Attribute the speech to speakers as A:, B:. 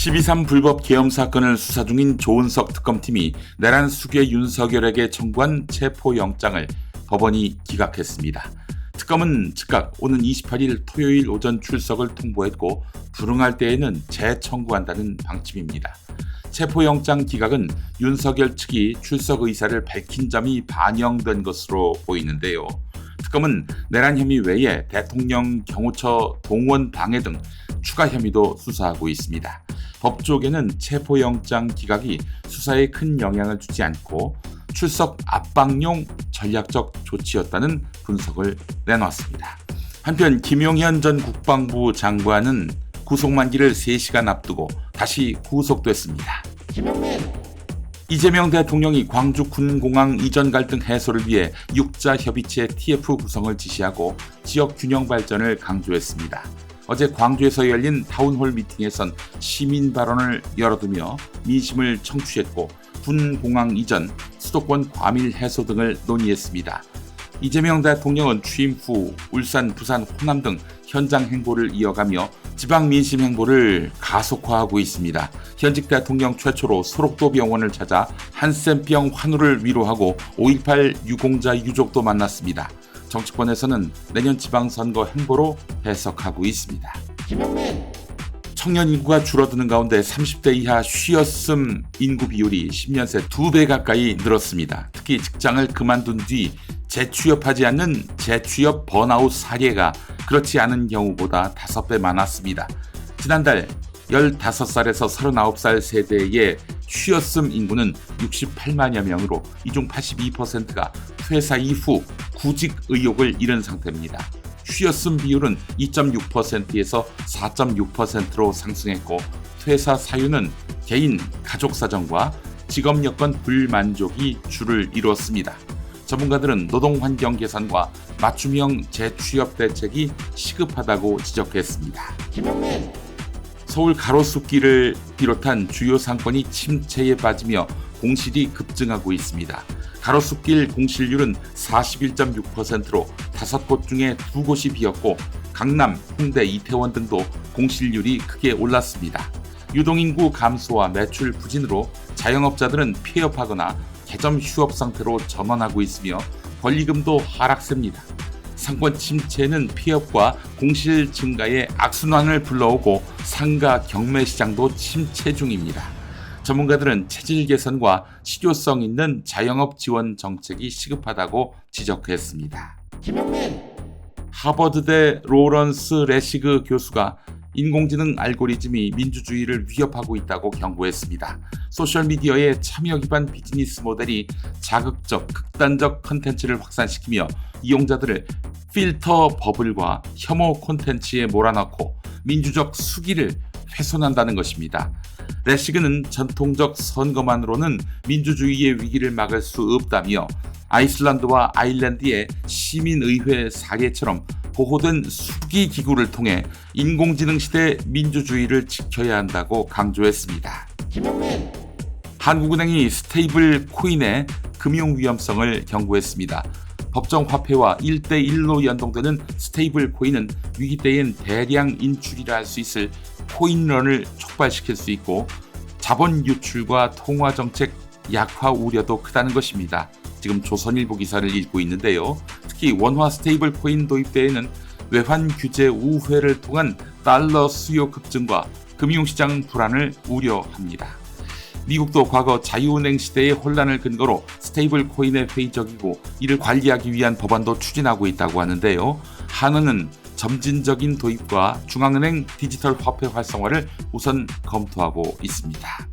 A: 12.3 불법 계엄 사건을 수사 중인 조은석 특검팀이 내란 수괴 윤석열에게 청구한 체포영장을 법원이 기각했습니다. 특검은 즉각 오는 28일 토요일 오전 출석을 통보했고 불응할 때에는 재청구한다는 방침입니다. 체포영장 기각은 윤석열 측이 출석 의사를 밝힌 점이 반영된 것으로 보이는데요. 특검은 내란 혐의 외에 대통령 경호처 동원 방해 등 추가 혐의도 수사하고 있습니다. 법조계는 체포영장 기각이 수사에 큰 영향을 주지 않고 출석 압박용 전략적 조치였다는 분석을 내놨습니다. 한편 김용현 전 국방부 장관은 구속 만기를 3시간 앞두고 다시 구속됐습니다. 이재명 대통령이 광주 군공항 이전 갈등 해소를 위해 육자협의체 TF 구성을 지시하고 지역 균형 발전을 강조했습니다. 어제 광주에서 열린 타운홀 미팅에선 시민 발언을 열어두며 민심을 청취했고 군공항 이전, 수도권 과밀 해소 등을 논의했습니다. 이재명 대통령은 취임 후 울산, 부산, 호남 등 현장 행보를 이어가며 지방 민심 행보를 가속화하고 있습니다. 현직 대통령 최초로 소록도 병원을 찾아 한센병 환우를 위로하고 5.18 유공자 유족도 만났습니다. 정치권에서는 내년 지방선거 행보로 해석하고 있습니다. 청년 인구가 줄어드는 가운데 30대 이하 쉬었음 인구 비율이 10년 새 2배 가까이 늘었습니다. 특히 직장을 그만둔 뒤 재취업하지 않는 재취업 번아웃 사례가 그렇지 않은 경우보다 5배 많았습니다. 지난달 15살에서 39살 세대의 쉬었음 인구는 68만여 명으로 이 중 82%가 퇴사 이후 구직 의욕을 잃은 상태입니다. 쉬었음 비율은 2.6%에서 4.6%로 상승했고 퇴사 사유는 개인, 가족 사정과 직업 여건 불만족이 주를 이루었습니다. 전문가들은 노동 환경 개선과 맞춤형 재취업 대책이 시급하다고 지적했습니다. 서울 가로수길을 비롯한 주요 상권이 침체에 빠지며 공실이 급증하고 있습니다. 가로수길 공실률은 41.6%로 5곳 중에 2곳이 비었고 강남, 홍대, 이태원 등도 공실률이 크게 올랐습니다. 유동인구 감소와 매출 부진으로 자영업자들은 폐업하거나 개점 휴업 상태로 전환하고 있으며 권리금도 하락세입니다. 상권 침체는 폐업과 공실 증가의 악순환을 불러오고 상가 경매 시장도 침체 중입니다. 전문가들은 체질 개선과 실효성 있는 자영업 지원 정책이 시급하다고 지적했습니다. 하버드대 로런스 레시그 교수가 인공지능 알고리즘이 민주주의를 위협하고 있다고 경고했습니다. 소셜미디어의 참여 기반 비즈니스 모델이 자극적, 극단적 콘텐츠를 확산시키며 이용자들을 필터 버블과 혐오 콘텐츠에 몰아넣고 민주적 수기를 훼손한다는 것입니다. 레시그는 전통적 선거만으로는 민주주의의 위기를 막을 수 없다며 아이슬란드와 아일랜드의 시민의회 사례처럼 보호된 수기 기구를 통해 인공지능 시대 민주주의를 지켜야 한다고 강조했습니다. 한국은행이 스테이블 코인의 금융 위험성을 경고했습니다. 법정 화폐와 1대1로 연동되는 스테이블 코인은 위기 때엔 대량 인출이라 할 수 있을 코인런을 촉발시킬 수 있고 자본 유출과 통화 정책 약화 우려도 크다는 것입니다. 지금 조선일보 기사를 읽고 있는데요. 특히 원화 스테이블 코인 도입 때에는 외환 규제 우회를 통한 달러 수요 급증과 금융시장 불안을 우려합니다. 미국도 과거 자유은행 시대의 혼란을 근거로 스테이블 코인에 회의적이고 이를 관리하기 위한 법안도 추진하고 있다고 하는데요. 한은은 점진적인 도입과 중앙은행 디지털 화폐 활성화를 우선 검토하고 있습니다.